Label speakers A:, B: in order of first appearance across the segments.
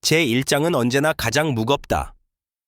A: 제1장은 언제나 가장 무겁다.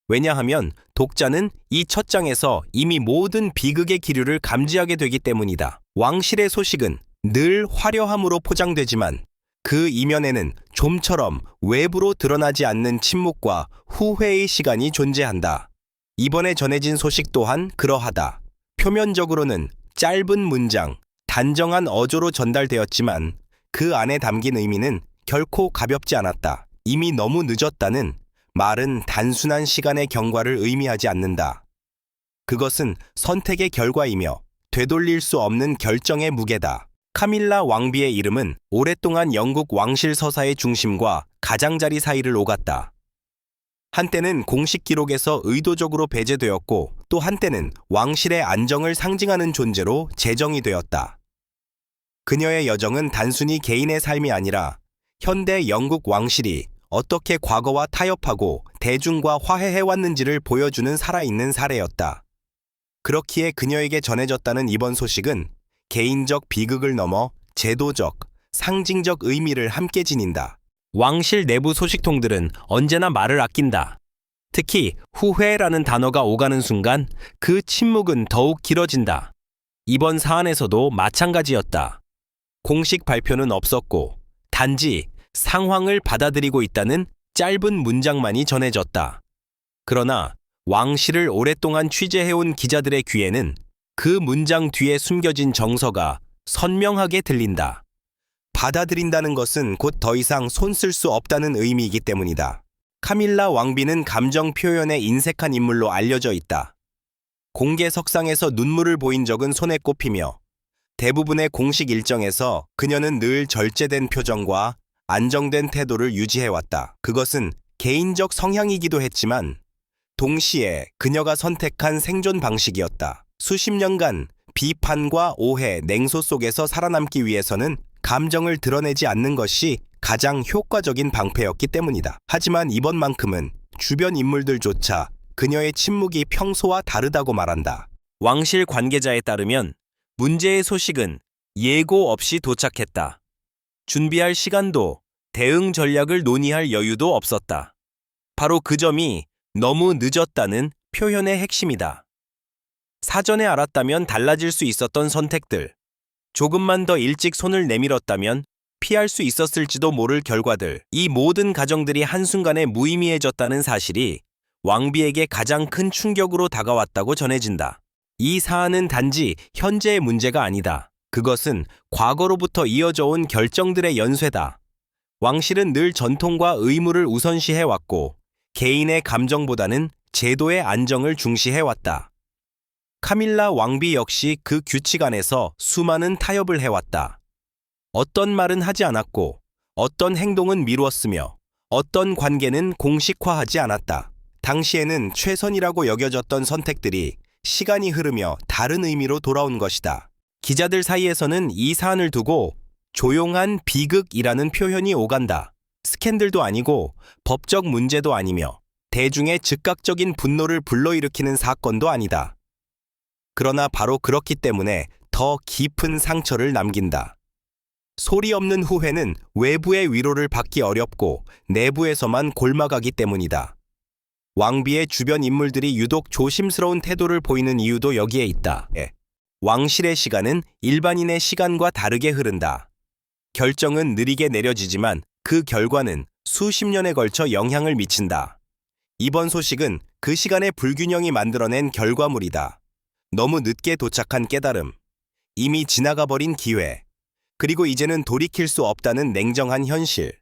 A: 왜냐하면 독자는 이 첫 장에서 이미 모든 비극의 기류를 감지하게 되기 때문이다. 왕실의 소식은 늘 화려함으로 포장되지만 그 이면에는 좀처럼 외부로 드러나지 않는 침묵과 후회의 시간이 존재한다. 이번에 전해진 소식 또한 그러하다. 표면적으로는 짧은 문장, 단정한 어조로 전달되었지만 그 안에 담긴 의미는 결코 가볍지 않았다. 이미 너무 늦었다는 말은 단순한 시간의 경과를 의미하지 않는다. 그것은 선택의 결과이며 되돌릴 수 없는 결정의 무게다. 카밀라 왕비의 이름은 오랫동안 영국 왕실 서사의 중심과 가장자리 사이를 오갔다. 한때는 공식 기록에서 의도적으로 배제되었고 또 한때는 왕실의 안정을 상징하는 존재로 제정이 되었다. 그녀의 여정은 단순히 개인의 삶이 아니라 현대 영국 왕실이 어떻게 과거와 타협하고 대중과 화해해왔는지를 보여주는 살아있는 사례였다. 그렇기에 그녀에게 전해졌다는 이번 소식은 개인적 비극을 넘어 제도적, 상징적 의미를 함께 지닌다. 왕실 내부 소식통들은 언제나 말을 아낀다. 특히 후회라는 단어가 오가는 순간 그 침묵은 더욱 길어진다. 이번 사안에서도 마찬가지였다. 공식 발표는 없었고 단지 상황을 받아들이고 있다는 짧은 문장만이 전해졌다. 그러나 왕실을 오랫동안 취재해온 기자들의 귀에는 그 문장 뒤에 숨겨진 정서가 선명하게 들린다. 받아들인다는 것은 곧 더 이상 손 쓸 수 없다는 의미이기 때문이다. 카밀라 왕비는 감정 표현에 인색한 인물로 알려져 있다. 공개석상에서 눈물을 보인 적은 손에 꼽히며 대부분의 공식 일정에서 그녀는 늘 절제된 표정과 안정된 태도를 유지해왔다. 그것은 개인적 성향이기도 했지만 동시에 그녀가 선택한 생존 방식이었다. 수십 년간 비판과 오해, 냉소 속에서 살아남기 위해서는 감정을 드러내지 않는 것이 가장 효과적인 방패였기 때문이다. 하지만 이번만큼은 주변 인물들조차 그녀의 침묵이 평소와 다르다고 말한다. 왕실 관계자에 따르면 문제의 소식은 예고 없이 도착했다. 준비할 시간도 대응 전략을 논의할 여유도 없었다. 바로 그 점이 너무 늦었다는 표현의 핵심이다. 사전에 알았다면 달라질 수 있었던 선택들, 조금만 더 일찍 손을 내밀었다면 피할 수 있었을지도 모를 결과들, 이 모든 가정들이 한순간에 무의미해졌다는 사실이 왕비에게 가장 큰 충격으로 다가왔다고 전해진다. 이 사안은 단지 현재의 문제가 아니다. 그것은 과거로부터 이어져 온 결정들의 연쇄다. 왕실은 늘 전통과 의무를 우선시해왔고 개인의 감정보다는 제도의 안정을 중시해왔다. 카밀라 왕비 역시 그 규칙 안에서 수많은 타협을 해왔다. 어떤 말은 하지 않았고 어떤 행동은 미루었으며 어떤 관계는 공식화하지 않았다. 당시에는 최선이라고 여겨졌던 선택들이 시간이 흐르며 다른 의미로 돌아온 것이다. 기자들 사이에서는 이 사안을 두고 조용한 비극이라는 표현이 오간다. 스캔들도 아니고 법적 문제도 아니며 대중의 즉각적인 분노를 불러일으키는 사건도 아니다. 그러나 바로 그렇기 때문에 더 깊은 상처를 남긴다. 소리 없는 후회는 외부의 위로를 받기 어렵고 내부에서만 골마가기 때문이다. 왕비의 주변 인물들이 유독 조심스러운 태도를 보이는 이유도 여기에 있다. 왕실의 시간은 일반인의 시간과 다르게 흐른다. 결정은 느리게 내려지지만 그 결과는 수십 년에 걸쳐 영향을 미친다. 이번 소식은 그 시간의 불균형이 만들어낸 결과물이다. 너무 늦게 도착한 깨달음, 이미 지나가 버린 기회, 그리고 이제는 돌이킬 수 없다는 냉정한 현실.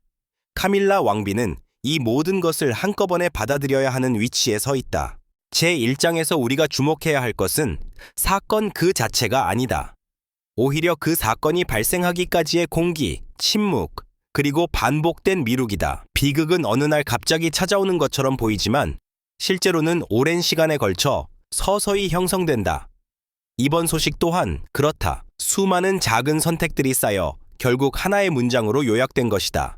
A: 카밀라 왕비는 이 모든 것을 한꺼번에 받아들여야 하는 위치에 서 있다. 제1장에서 우리가 주목해야 할 것은 사건 그 자체가 아니다. 오히려 그 사건이 발생하기까지의 공기, 침묵, 그리고 반복된 미루기다. 비극은 어느 날 갑자기 찾아오는 것처럼 보이지만 실제로는 오랜 시간에 걸쳐 서서히 형성된다. 이번 소식 또한 그렇다. 수많은 작은 선택들이 쌓여 결국 하나의 문장으로 요약된 것이다.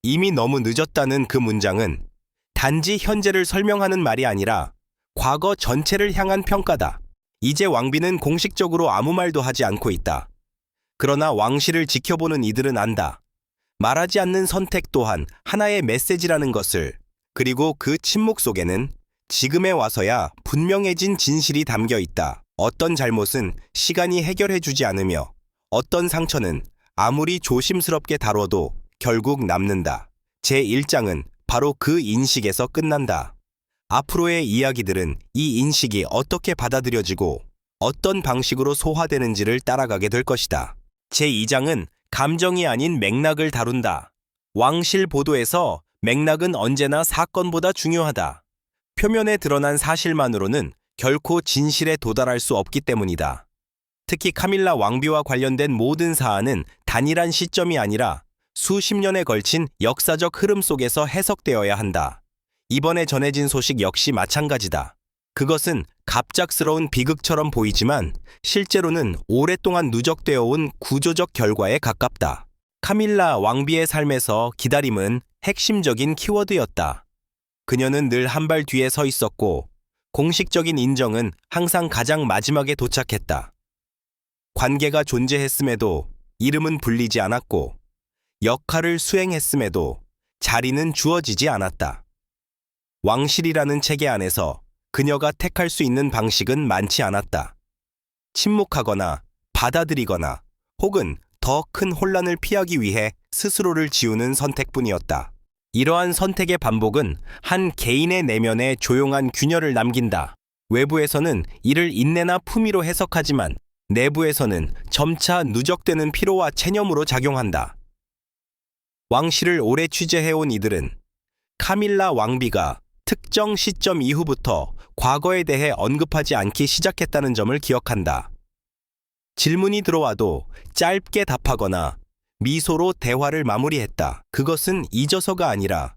A: 이미 너무 늦었다는 그 문장은 단지 현재를 설명하는 말이 아니라 과거 전체를 향한 평가다. 이제 왕비는 공식적으로 아무 말도 하지 않고 있다. 그러나 왕실을 지켜보는 이들은 안다. 말하지 않는 선택 또한 하나의 메시지라는 것을, 그리고 그 침묵 속에는 지금에 와서야 분명해진 진실이 담겨 있다. 어떤 잘못은 시간이 해결해주지 않으며 어떤 상처는 아무리 조심스럽게 다뤄도 결국 남는다. 제1장은 바로 그 인식에서 끝난다. 앞으로의 이야기들은 이 인식이 어떻게 받아들여지고 어떤 방식으로 소화되는지를 따라가게 될 것이다. 제2장은 감정이 아닌 맥락을 다룬다. 왕실 보도에서 맥락은 언제나 사건보다 중요하다. 표면에 드러난 사실만으로는 결코 진실에 도달할 수 없기 때문이다. 특히 카밀라 왕비와 관련된 모든 사안은 단일한 시점이 아니라 수십 년에 걸친 역사적 흐름 속에서 해석되어야 한다. 이번에 전해진 소식 역시 마찬가지다. 그것은 갑작스러운 비극처럼 보이지만 실제로는 오랫동안 누적되어 온 구조적 결과에 가깝다. 카밀라 왕비의 삶에서 기다림은 핵심적인 키워드였다. 그녀는 늘 한 발 뒤에 서 있었고 공식적인 인정은 항상 가장 마지막에 도착했다. 관계가 존재했음에도 이름은 불리지 않았고 역할을 수행했음에도 자리는 주어지지 않았다. 왕실이라는 체계 안에서 그녀가 택할 수 있는 방식은 많지 않았다. 침묵하거나 받아들이거나 혹은 더 큰 혼란을 피하기 위해 스스로를 지우는 선택뿐이었다. 이러한 선택의 반복은 한 개인의 내면에 조용한 균열을 남긴다. 외부에서는 이를 인내나 품위로 해석하지만 내부에서는 점차 누적되는 피로와 체념으로 작용한다. 왕실을 오래 취재해온 이들은 카밀라 왕비가 특정 시점 이후부터 과거에 대해 언급하지 않기 시작했다는 점을 기억한다. 질문이 들어와도 짧게 답하거나 미소로 대화를 마무리했다. 그것은 잊어서가 아니라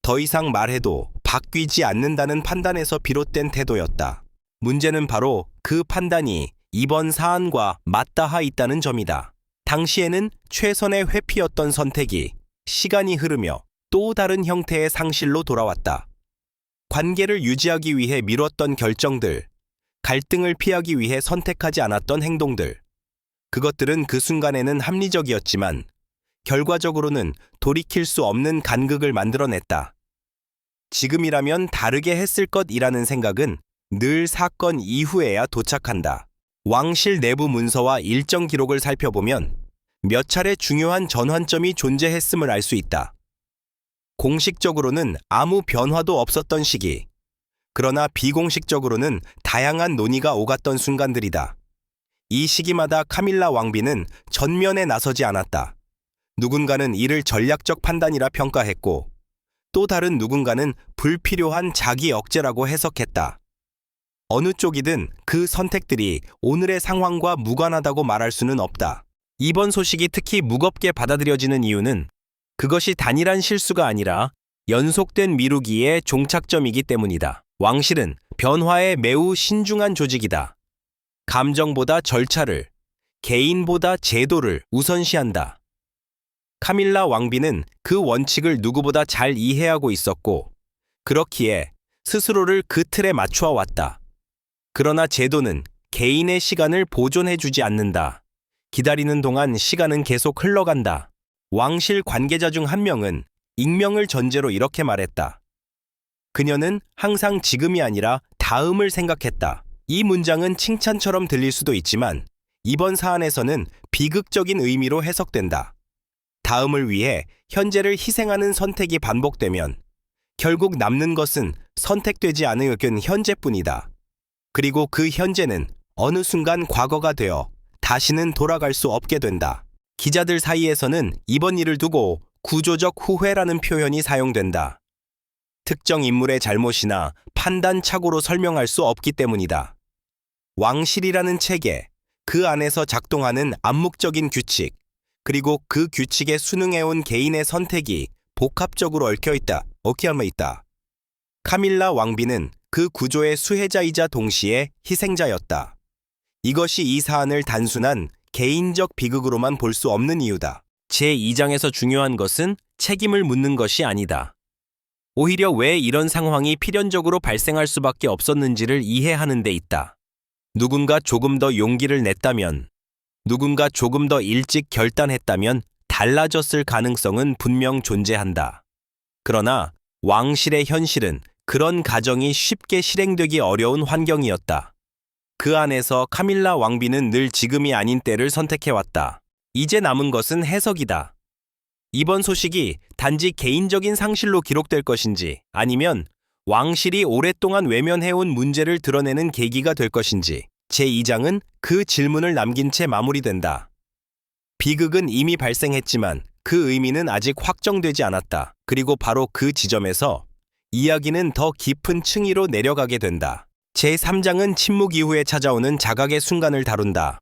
A: 더 이상 말해도 바뀌지 않는다는 판단에서 비롯된 태도였다. 문제는 바로 그 판단이 이번 사안과 맞닿아 있다는 점이다. 당시에는 최선의 회피였던 선택이 시간이 흐르며 또 다른 형태의 상실로 돌아왔다. 관계를 유지하기 위해 미뤘던 결정들, 갈등을 피하기 위해 선택하지 않았던 행동들. 그것들은 그 순간에는 합리적이었지만 결과적으로는 돌이킬 수 없는 간극을 만들어냈다. 지금이라면 다르게 했을 것이라는 생각은 늘 사건 이후에야 도착한다. 왕실 내부 문서와 일정 기록을 살펴보면 몇 차례 중요한 전환점이 존재했음을 알 수 있다. 공식적으로는 아무 변화도 없었던 시기, 그러나 비공식적으로는 다양한 논의가 오갔던 순간들이다. 이 시기마다 카밀라 왕비는 전면에 나서지 않았다. 누군가는 이를 전략적 판단이라 평가했고 또 다른 누군가는 불필요한 자기 억제라고 해석했다. 어느 쪽이든 그 선택들이 오늘의 상황과 무관하다고 말할 수는 없다. 이번 소식이 특히 무겁게 받아들여지는 이유는 그것이 단일한 실수가 아니라 연속된 미루기의 종착점이기 때문이다. 왕실은 변화에 매우 신중한 조직이다. 감정보다 절차를, 개인보다 제도를 우선시한다. 카밀라 왕비는 그 원칙을 누구보다 잘 이해하고 있었고 그렇기에 스스로를 그 틀에 맞추어 왔다. 그러나 제도는 개인의 시간을 보존해주지 않는다. 기다리는 동안 시간은 계속 흘러간다. 왕실 관계자 중 한 명은 익명을 전제로 이렇게 말했다. 그녀는 항상 지금이 아니라 다음을 생각했다. 이 문장은 칭찬처럼 들릴 수도 있지만 이번 사안에서는 비극적인 의미로 해석된다. 다음을 위해 현재를 희생하는 선택이 반복되면 결국 남는 것은 선택되지 않은 현재뿐이다. 그리고 그 현재는 어느 순간 과거가 되어 다시는 돌아갈 수 없게 된다. 기자들 사이에서는 이번 일을 두고 구조적 후회라는 표현이 사용된다. 특정 인물의 잘못이나 판단 착오로 설명할 수 없기 때문이다. 왕실이라는 체계, 그 안에서 작동하는 암묵적인 규칙, 그리고 그 규칙에 순응해온 개인의 선택이 복합적으로 얽혀있다. 카밀라 왕비는 그 구조의 수혜자이자 동시에 희생자였다. 이것이 이 사안을 단순한 개인적 비극으로만 볼 수 없는 이유다. 제2장에서 중요한 것은 책임을 묻는 것이 아니다. 오히려 왜 이런 상황이 필연적으로 발생할 수밖에 없었는지를 이해하는 데 있다. 누군가 조금 더 용기를 냈다면, 누군가 조금 더 일찍 결단했다면 달라졌을 가능성은 분명 존재한다. 그러나 왕실의 현실은 그런 가정이 쉽게 실행되기 어려운 환경이었다. 그 안에서 카밀라 왕비는 늘 지금이 아닌 때를 선택해왔다. 이제 남은 것은 해석이다. 이번 소식이 단지 개인적인 상실로 기록될 것인지 아니면 왕실이 오랫동안 외면해온 문제를 드러내는 계기가 될 것인지 제2장은 그 질문을 남긴 채 마무리된다. 비극은 이미 발생했지만 그 의미는 아직 확정되지 않았다. 그리고 바로 그 지점에서 이야기는 더 깊은 층위로 내려가게 된다. 제3장은 침묵 이후에 찾아오는 자각의 순간을 다룬다.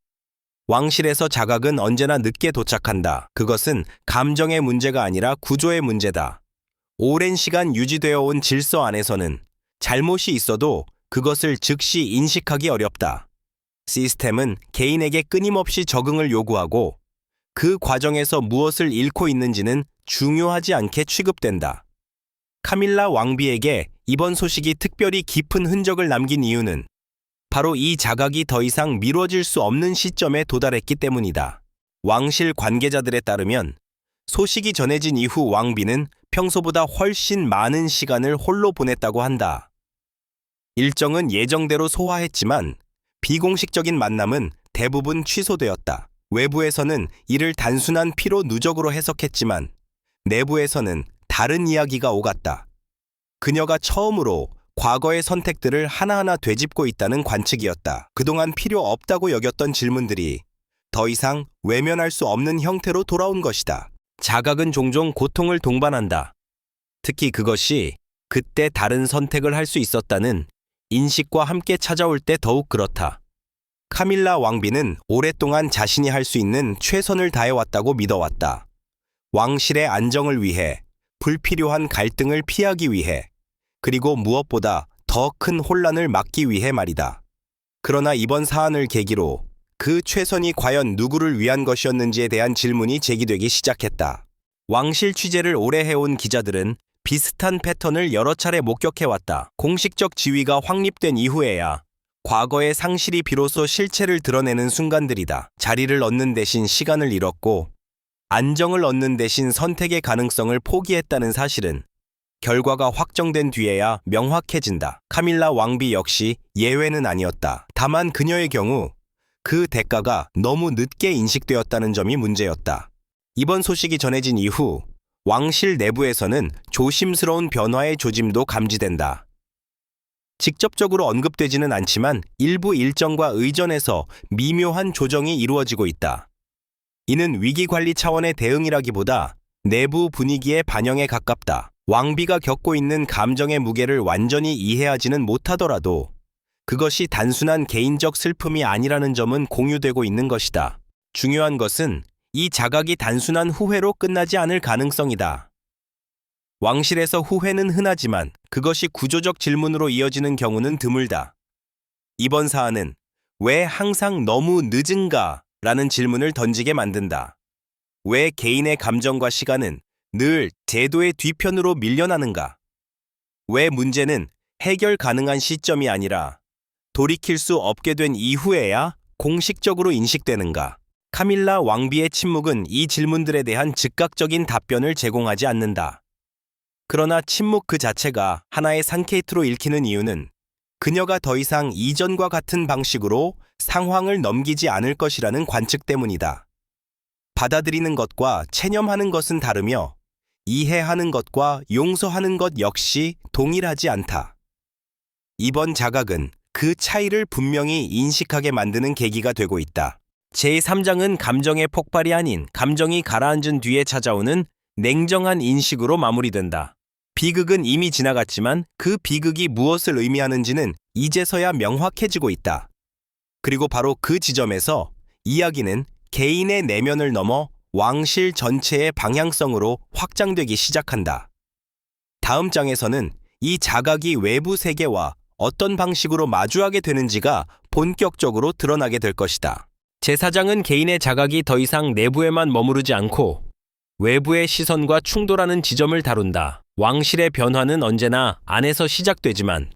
A: 왕실에서 자각은 언제나 늦게 도착한다. 그것은 감정의 문제가 아니라 구조의 문제다. 오랜 시간 유지되어 온 질서 안에서는 잘못이 있어도 그것을 즉시 인식하기 어렵다. 시스템은 개인에게 끊임없이 적응을 요구하고 그 과정에서 무엇을 잃고 있는지는 중요하지 않게 취급된다. 카밀라 왕비에게 이번 소식이 특별히 깊은 흔적을 남긴 이유는 바로 이 자각이 더 이상 미뤄질 수 없는 시점에 도달했기 때문이다. 왕실 관계자들에 따르면 소식이 전해진 이후 왕비는 평소보다 훨씬 많은 시간을 홀로 보냈다고 한다. 일정은 예정대로 소화했지만 비공식적인 만남은 대부분 취소되었다. 외부에서는 이를 단순한 피로 누적으로 해석했지만 내부에서는 다른 이야기가 오갔다. 그녀가 처음으로 과거의 선택들을 하나하나 되짚고 있다는 관측이었다. 그동안 필요 없다고 여겼던 질문들이 더 이상 외면할 수 없는 형태로 돌아온 것이다. 자각은 종종 고통을 동반한다. 특히 그것이 그때 다른 선택을 할 수 있었다는 인식과 함께 찾아올 때 더욱 그렇다. 카밀라 왕비는 오랫동안 자신이 할 수 있는 최선을 다해왔다고 믿어왔다. 왕실의 안정을 위해, 불필요한 갈등을 피하기 위해, 그리고 무엇보다 더 큰 혼란을 막기 위해 말이다. 그러나 이번 사안을 계기로 그 최선이 과연 누구를 위한 것이었는지에 대한 질문이 제기되기 시작했다. 왕실 취재를 오래 해온 기자들은 비슷한 패턴을 여러 차례 목격해왔다. 공식적 지위가 확립된 이후에야 과거의 상실이 비로소 실체를 드러내는 순간들이다. 자리를 얻는 대신 시간을 잃었고 안정을 얻는 대신 선택의 가능성을 포기했다는 사실은 결과가 확정된 뒤에야 명확해진다. 카밀라 왕비 역시 예외는 아니었다. 다만 그녀의 경우 그 대가가 너무 늦게 인식되었다는 점이 문제였다. 이번 소식이 전해진 이후 왕실 내부에서는 조심스러운 변화의 조짐도 감지된다. 직접적으로 언급되지는 않지만 일부 일정과 의전에서 미묘한 조정이 이루어지고 있다. 이는 위기관리 차원의 대응이라기보다 내부 분위기의 반영에 가깝다. 왕비가 겪고 있는 감정의 무게를 완전히 이해하지는 못하더라도 그것이 단순한 개인적 슬픔이 아니라는 점은 공유되고 있는 것이다. 중요한 것은 이 자각이 단순한 후회로 끝나지 않을 가능성이다. 왕실에서 후회는 흔하지만 그것이 구조적 질문으로 이어지는 경우는 드물다. 이번 사안은 왜 항상 너무 늦은가? 라는 질문을 던지게 만든다. 왜 개인의 감정과 시간은 늘 제도의 뒤편으로 밀려나는가? 왜 문제는 해결 가능한 시점이 아니라 돌이킬 수 없게 된 이후에야 공식적으로 인식되는가? 카밀라 왕비의 침묵은 이 질문들에 대한 즉각적인 답변을 제공하지 않는다. 그러나 침묵 그 자체가 하나의 산케이트로 읽히는 이유는 그녀가 더 이상 이전과 같은 방식으로 상황을 넘기지 않을 것이라는 관측 때문이다. 받아들이는 것과 체념하는 것은 다르며 이해하는 것과 용서하는 것 역시 동일하지 않다. 이번 자각은 그 차이를 분명히 인식하게 만드는 계기가 되고 있다. 제3장은 감정의 폭발이 아닌 감정이 가라앉은 뒤에 찾아오는 냉정한 인식으로 마무리된다. 비극은 이미 지나갔지만 그 비극이 무엇을 의미하는지는 이제서야 명확해지고 있다. 그리고 바로 그 지점에서 이야기는 개인의 내면을 넘어 왕실 전체의 방향성으로 확장되기 시작한다. 다음 장에서는 이 자각이 외부 세계와 어떤 방식으로 마주하게 되는지가 본격적으로 드러나게 될 것이다. 제4장은 개인의 자각이 더 이상 내부에만 머무르지 않고 외부의 시선과 충돌하는 지점을 다룬다. 왕실의 변화는 언제나 안에서 시작되지만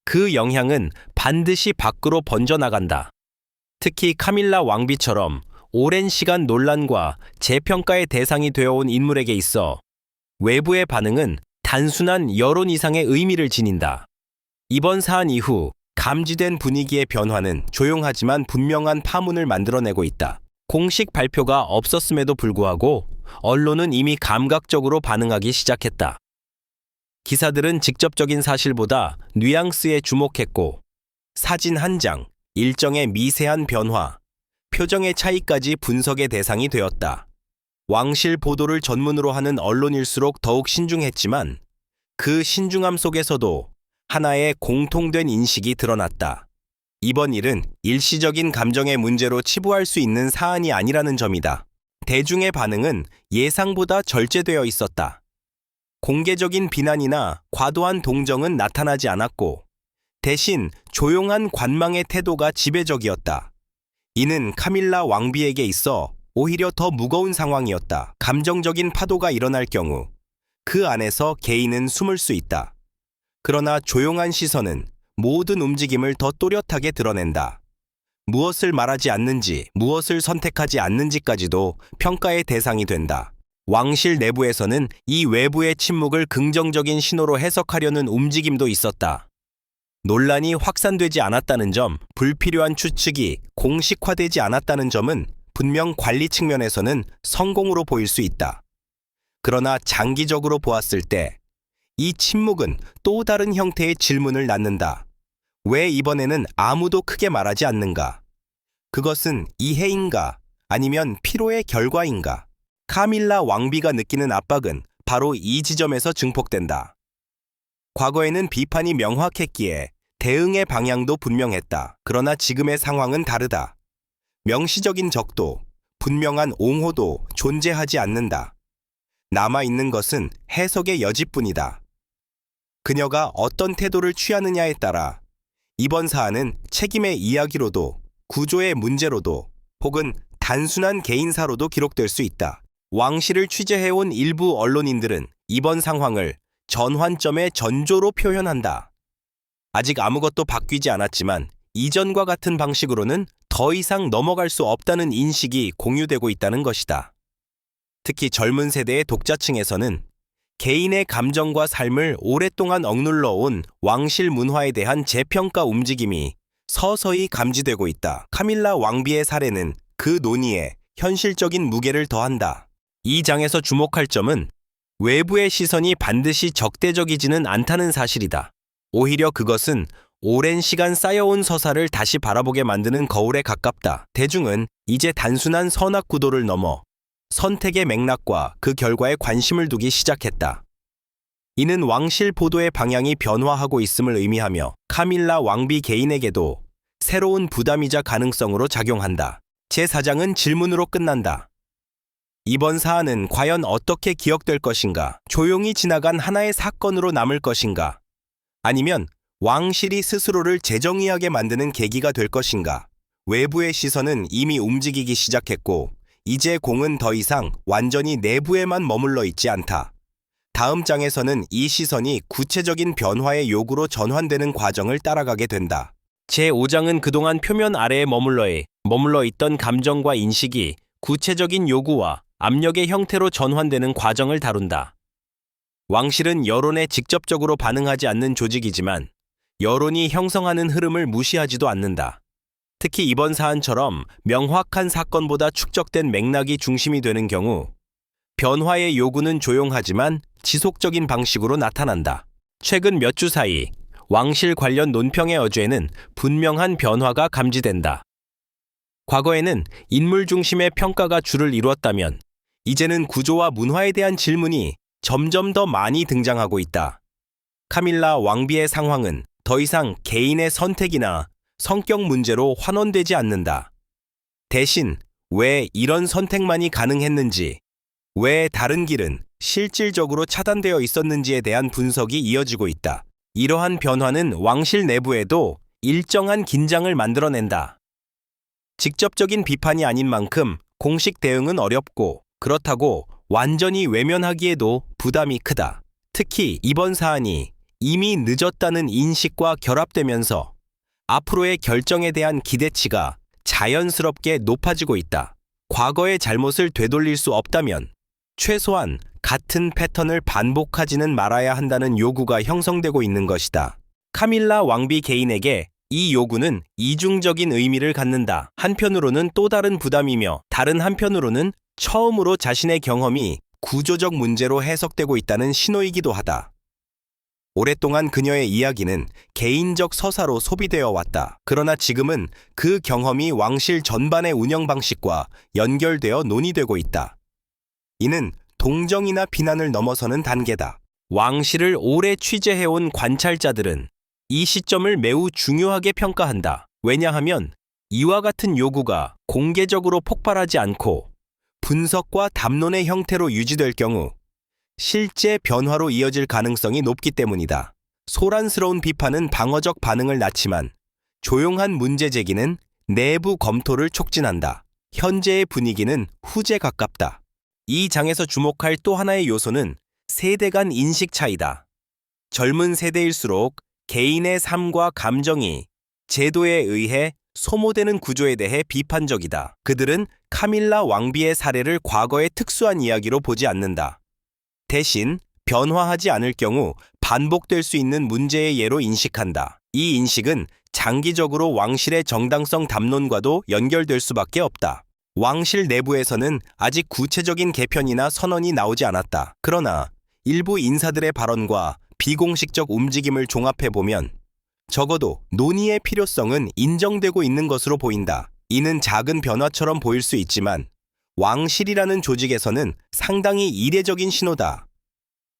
A: 그 영향은 반드시 밖으로 번져나간다. 특히 카밀라 왕비처럼 오랜 시간 논란과 재평가의 대상이 되어온 인물에게 있어 외부의 반응은 단순한 여론 이상의 의미를 지닌다. 이번 사안 이후 감지된 분위기의 변화는 조용하지만 분명한 파문을 만들어내고 있다. 공식 발표가 없었음에도 불구하고 언론은 이미 감각적으로 반응하기 시작했다. 기사들은 직접적인 사실보다 뉘앙스에 주목했고 사진 한 장, 일정의 미세한 변화, 표정의 차이까지 분석의 대상이 되었다. 왕실 보도를 전문으로 하는 언론일수록 더욱 신중했지만 그 신중함 속에서도 하나의 공통된 인식이 드러났다. 이번 일은 일시적인 감정의 문제로 치부할 수 있는 사안이 아니라는 점이다. 대중의 반응은 예상보다 절제되어 있었다. 공개적인 비난이나 과도한 동정은 나타나지 않았고 대신 조용한 관망의 태도가 지배적이었다. 이는 카밀라 왕비에게 있어 오히려 더 무거운 상황이었다. 감정적인 파도가 일어날 경우 그 안에서 개인은 숨을 수 있다. 그러나 조용한 시선은 모든 움직임을 더 또렷하게 드러낸다. 무엇을 말하지 않는지, 무엇을 선택하지 않는지까지도 평가의 대상이 된다. 왕실 내부에서는 이 외부의 침묵을 긍정적인 신호로 해석하려는 움직임도 있었다. 논란이 확산되지 않았다는 점, 불필요한 추측이 공식화되지 않았다는 점은 분명 관리 측면에서는 성공으로 보일 수 있다. 그러나 장기적으로 보았을 때 이 침묵은 또 다른 형태의 질문을 낳는다. 왜 이번에는 아무도 크게 말하지 않는가? 그것은 이해인가? 아니면 피로의 결과인가? 카밀라 왕비가 느끼는 압박은 바로 이 지점에서 증폭된다. 과거에는 비판이 명확했기에 대응의 방향도 분명했다. 그러나 지금의 상황은 다르다. 명시적인 적도, 분명한 옹호도 존재하지 않는다. 남아있는 것은 해석의 여지뿐이다. 그녀가 어떤 태도를 취하느냐에 따라 이번 사안은 책임의 이야기로도 구조의 문제로도 혹은 단순한 개인사로도 기록될 수 있다. 왕실을 취재해온 일부 언론인들은 이번 상황을 전환점의 전조로 표현한다. 아직 아무것도 바뀌지 않았지만 이전과 같은 방식으로는 더 이상 넘어갈 수 없다는 인식이 공유되고 있다는 것이다. 특히 젊은 세대의 독자층에서는 개인의 감정과 삶을 오랫동안 억눌러 온 왕실 문화에 대한 재평가 움직임이 서서히 감지되고 있다. 카밀라 왕비의 사례는 그 논의에 현실적인 무게를 더한다. 이 장에서 주목할 점은 외부의 시선이 반드시 적대적이지는 않다는 사실이다. 오히려 그것은 오랜 시간 쌓여온 서사를 다시 바라보게 만드는 거울에 가깝다. 대중은 이제 단순한 선악 구도를 넘어 선택의 맥락과 그 결과에 관심을 두기 시작했다. 이는 왕실 보도의 방향이 변화하고 있음을 의미하며 카밀라 왕비 개인에게도 새로운 부담이자 가능성으로 작용한다. 제4장은 질문으로 끝난다. 이번 사안은 과연 어떻게 기억될 것인가? 조용히 지나간 하나의 사건으로 남을 것인가? 아니면 왕실이 스스로를 재정의하게 만드는 계기가 될 것인가? 외부의 시선은 이미 움직이기 시작했고 이제 공은 더 이상 완전히 내부에만 머물러 있지 않다. 다음 장에서는 이 시선이 구체적인 변화의 요구로 전환되는 과정을 따라가게 된다. 제5장은 그동안 표면 아래에 머물러 있던 감정과 인식이 구체적인 요구와 압력의 형태로 전환되는 과정을 다룬다. 왕실은 여론에 직접적으로 반응하지 않는 조직이지만 여론이 형성하는 흐름을 무시하지도 않는다. 특히 이번 사안처럼 명확한 사건보다 축적된 맥락이 중심이 되는 경우 변화의 요구는 조용하지만 지속적인 방식으로 나타난다. 최근 몇 주 사이 왕실 관련 논평의 어조에는 분명한 변화가 감지된다. 과거에는 인물 중심의 평가가 주를 이루었다면 이제는 구조와 문화에 대한 질문이 점점 더 많이 등장하고 있다. 카밀라 왕비의 상황은 더 이상 개인의 선택이나 성격 문제로 환원되지 않는다. 대신 왜 이런 선택만이 가능했는지, 왜 다른 길은 실질적으로 차단되어 있었는지에 대한 분석이 이어지고 있다. 이러한 변화는 왕실 내부에도 일정한 긴장을 만들어낸다. 직접적인 비판이 아닌 만큼 공식 대응은 어렵고 그렇다고 완전히 외면하기에도 부담이 크다. 특히 이번 사안이 이미 늦었다는 인식과 결합되면서 앞으로의 결정에 대한 기대치가 자연스럽게 높아지고 있다. 과거의 잘못을 되돌릴 수 없다면 최소한 같은 패턴을 반복하지는 말아야 한다는 요구가 형성되고 있는 것이다. 카밀라 왕비 개인에게 이 요구는 이중적인 의미를 갖는다. 한편으로는 또 다른 부담이며 다른 한편으로는 처음으로 자신의 경험이 구조적 문제로 해석되고 있다는 신호이기도 하다. 오랫동안 그녀의 이야기는 개인적 서사로 소비되어 왔다. 그러나 지금은 그 경험이 왕실 전반의 운영 방식과 연결되어 논의되고 있다. 이는 동정이나 비난을 넘어서는 단계다. 왕실을 오래 취재해온 관찰자들은 이 시점을 매우 중요하게 평가한다. 왜냐하면 이와 같은 요구가 공개적으로 폭발하지 않고 분석과 담론의 형태로 유지될 경우 실제 변화로 이어질 가능성이 높기 때문이다. 소란스러운 비판은 방어적 반응을 낳지만 조용한 문제 제기는 내부 검토를 촉진한다. 현재의 분위기는 후제 가깝다. 이 장에서 주목할 또 하나의 요소는 세대 간 인식 차이다. 젊은 세대일수록 개인의 삶과 감정이 제도에 의해 소모되는 구조에 대해 비판적이다. 그들은 카밀라 왕비의 사례를 과거의 특수한 이야기로 보지 않는다. 대신 변화하지 않을 경우 반복될 수 있는 문제의 예로 인식한다. 이 인식은 장기적으로 왕실의 정당성 담론과도 연결될 수밖에 없다. 왕실 내부에서는 아직 구체적인 개편이나 선언이 나오지 않았다. 그러나 일부 인사들의 발언과 비공식적 움직임을 종합해보면 적어도 논의의 필요성은 인정되고 있는 것으로 보인다. 이는 작은 변화처럼 보일 수 있지만 왕실이라는 조직에서는 상당히 이례적인 신호다.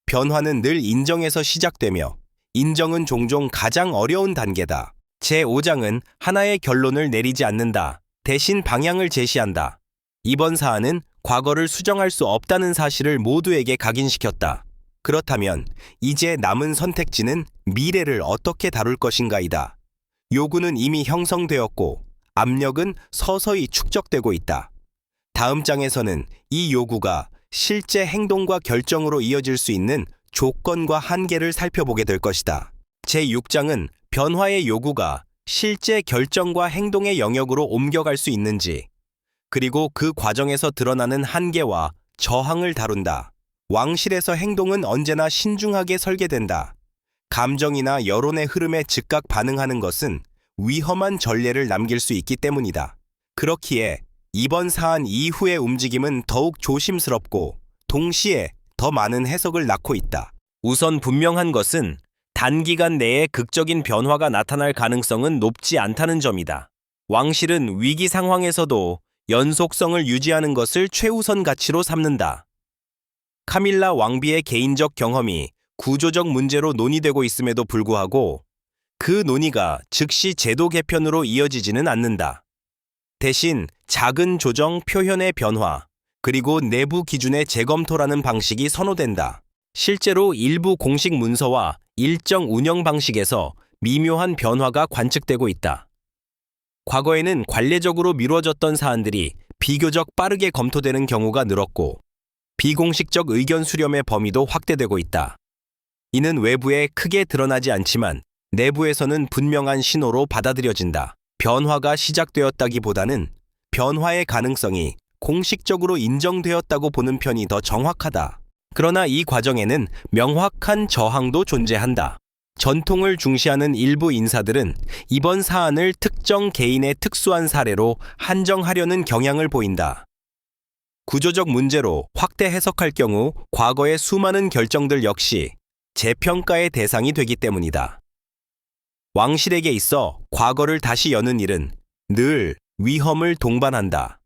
A: 변화는 늘 인정에서 시작되며 인정은 종종 가장 어려운 단계다. 제5장은 하나의 결론을 내리지 않는다. 대신 방향을 제시한다. 이번 사안은 과거를 수정할 수 없다는 사실을 모두에게 각인시켰다. 그렇다면 이제 남은 선택지는 미래를 어떻게 다룰 것인가이다. 요구는 이미 형성되었고 압력은 서서히 축적되고 있다. 다음 장에서는 이 요구가 실제 행동과 결정으로 이어질 수 있는 조건과 한계를 살펴보게 될 것이다. 제6장은 변화의 요구가 실제 결정과 행동의 영역으로 옮겨갈 수 있는지, 그리고 그 과정에서 드러나는 한계와 저항을 다룬다. 왕실에서 행동은 언제나 신중하게 설계된다. 감정이나 여론의 흐름에 즉각 반응하는 것은 위험한 전례를 남길 수 있기 때문이다. 그렇기에 이번 사안 이후의 움직임은 더욱 조심스럽고 동시에 더 많은 해석을 낳고 있다. 우선 분명한 것은 단기간 내에 극적인 변화가 나타날 가능성은 높지 않다는 점이다. 왕실은 위기 상황에서도 연속성을 유지하는 것을 최우선 가치로 삼는다. 카밀라 왕비의 개인적 경험이 구조적 문제로 논의되고 있음에도 불구하고 그 논의가 즉시 제도 개편으로 이어지지는 않는다. 대신 작은 조정 표현의 변화, 그리고 내부 기준의 재검토라는 방식이 선호된다. 실제로 일부 공식 문서와 일정 운영 방식에서 미묘한 변화가 관측되고 있다. 과거에는 관례적으로 미뤄졌던 사안들이 비교적 빠르게 검토되는 경우가 늘었고, 비공식적 의견 수렴의 범위도 확대되고 있다. 이는 외부에 크게 드러나지 않지만 내부에서는 분명한 신호로 받아들여진다. 변화가 시작되었다기보다는 변화의 가능성이 공식적으로 인정되었다고 보는 편이 더 정확하다. 그러나 이 과정에는 명확한 저항도 존재한다. 전통을 중시하는 일부 인사들은 이번 사안을 특정 개인의 특수한 사례로 한정하려는 경향을 보인다. 구조적 문제로 확대 해석할 경우 과거의 수많은 결정들 역시 재평가의 대상이 되기 때문이다. 왕실에게 있어 과거를 다시 여는 일은 늘 위험을 동반한다.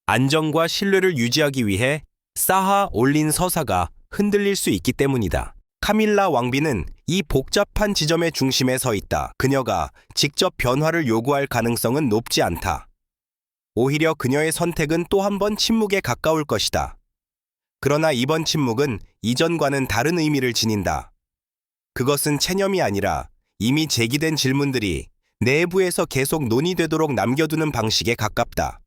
A: 안정과 신뢰를 유지하기 위해 쌓아 올린 서사가 흔들릴 수 있기 때문이다. 카밀라 왕비는 이 복잡한 지점의 중심에 서 있다. 그녀가 직접 변화를 요구할 가능성은 높지 않다. 오히려 그녀의 선택은 또 한 번 침묵에 가까울 것이다. 그러나 이번 침묵은 이전과는 다른 의미를 지닌다. 그것은 체념이 아니라 이미 제기된 질문들이 내부에서 계속 논의되도록 남겨두는 방식에 가깝다.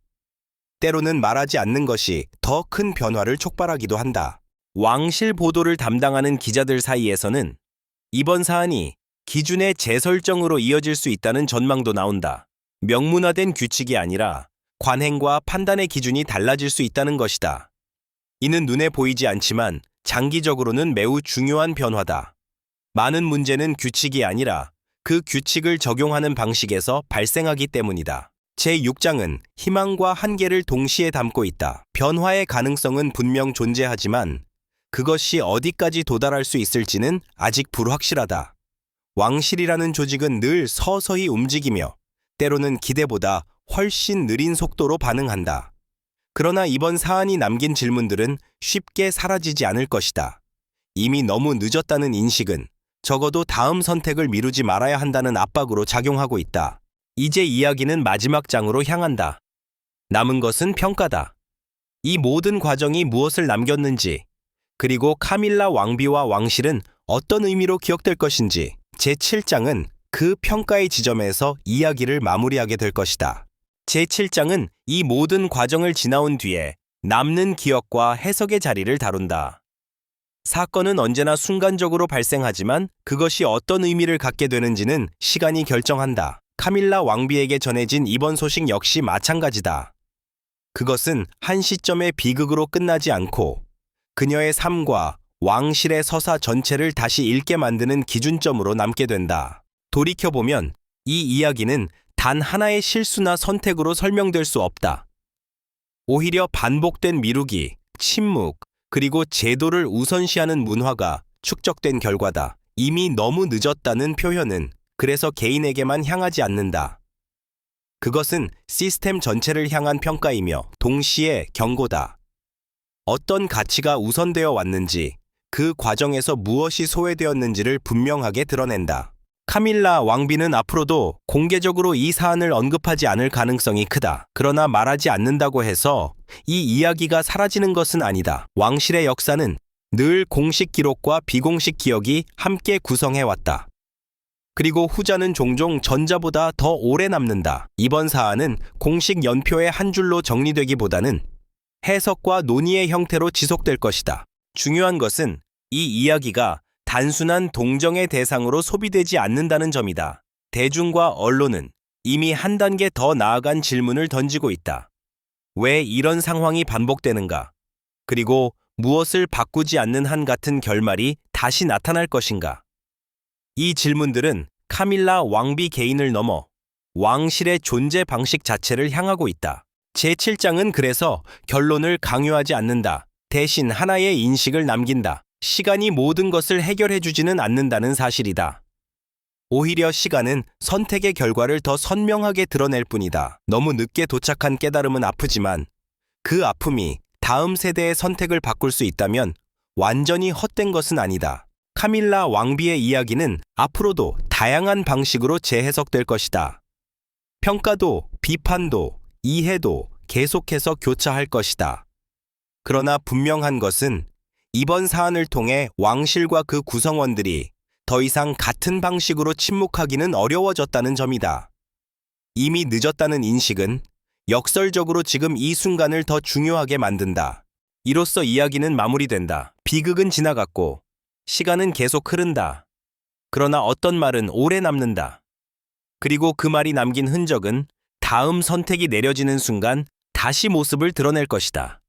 A: 때로는 말하지 않는 것이 더 큰 변화를 촉발하기도 한다. 왕실 보도를 담당하는 기자들 사이에서는 이번 사안이 기준의 재설정으로 이어질 수 있다는 전망도 나온다. 명문화된 규칙이 아니라 관행과 판단의 기준이 달라질 수 있다는 것이다. 이는 눈에 보이지 않지만 장기적으로는 매우 중요한 변화다. 많은 문제는 규칙이 아니라 그 규칙을 적용하는 방식에서 발생하기 때문이다. 제6장은 희망과 한계를 동시에 담고 있다. 변화의 가능성은 분명 존재하지만 그것이 어디까지 도달할 수 있을지는 아직 불확실하다. 왕실이라는 조직은 늘 서서히 움직이며 때로는 기대보다 훨씬 느린 속도로 반응한다. 그러나 이번 사안이 남긴 질문들은 쉽게 사라지지 않을 것이다. 이미 너무 늦었다는 인식은 적어도 다음 선택을 미루지 말아야 한다는 압박으로 작용하고 있다. 이제 이야기는 마지막 장으로 향한다. 남은 것은 평가다. 이 모든 과정이 무엇을 남겼는지, 그리고 카밀라 왕비와 왕실은 어떤 의미로 기억될 것인지, 제7장은 그 평가의 지점에서 이야기를 마무리하게 될 것이다. 제7장은 이 모든 과정을 지나온 뒤에 남는 기억과 해석의 자리를 다룬다. 사건은 언제나 순간적으로 발생하지만 그것이 어떤 의미를 갖게 되는지는 시간이 결정한다. 카밀라 왕비에게 전해진 이번 소식 역시 마찬가지다. 그것은 한 시점의 비극으로 끝나지 않고 그녀의 삶과 왕실의 서사 전체를 다시 읽게 만드는 기준점으로 남게 된다. 돌이켜보면 이 이야기는 단 하나의 실수나 선택으로 설명될 수 없다. 오히려 반복된 미루기, 침묵, 그리고 제도를 우선시하는 문화가 축적된 결과다. 이미 너무 늦었다는 표현은 그래서 개인에게만 향하지 않는다. 그것은 시스템 전체를 향한 평가이며 동시에 경고다. 어떤 가치가 우선되어 왔는지, 그 과정에서 무엇이 소외되었는지를 분명하게 드러낸다. 카밀라 왕비는 앞으로도 공개적으로 이 사안을 언급하지 않을 가능성이 크다. 그러나 말하지 않는다고 해서 이 이야기가 사라지는 것은 아니다. 왕실의 역사는 늘 공식 기록과 비공식 기억이 함께 구성해왔다. 그리고 후자는 종종 전자보다 더 오래 남는다. 이번 사안은 공식 연표의 한 줄로 정리되기보다는 해석과 논의의 형태로 지속될 것이다. 중요한 것은 이 이야기가 단순한 동정의 대상으로 소비되지 않는다는 점이다. 대중과 언론은 이미 한 단계 더 나아간 질문을 던지고 있다. 왜 이런 상황이 반복되는가? 그리고 무엇을 바꾸지 않는 한 같은 결말이 다시 나타날 것인가? 이 질문들은 카밀라 왕비 개인을 넘어 왕실의 존재 방식 자체를 향하고 있다. 제7장은 그래서 결론을 강요하지 않는다. 대신 하나의 인식을 남긴다. 시간이 모든 것을 해결해주지는 않는다는 사실이다. 오히려 시간은 선택의 결과를 더 선명하게 드러낼 뿐이다. 너무 늦게 도착한 깨달음은 아프지만 그 아픔이 다음 세대의 선택을 바꿀 수 있다면 완전히 헛된 것은 아니다. 카밀라 왕비의 이야기는 앞으로도 다양한 방식으로 재해석될 것이다. 평가도, 비판도, 이해도 계속해서 교차할 것이다. 그러나 분명한 것은 이번 사안을 통해 왕실과 그 구성원들이 더 이상 같은 방식으로 침묵하기는 어려워졌다는 점이다. 이미 늦었다는 인식은 역설적으로 지금 이 순간을 더 중요하게 만든다. 이로써 이야기는 마무리된다. 비극은 지나갔고 시간은 계속 흐른다. 그러나 어떤 말은 오래 남는다. 그리고 그 말이 남긴 흔적은 다음 선택이 내려지는 순간 다시 모습을 드러낼 것이다.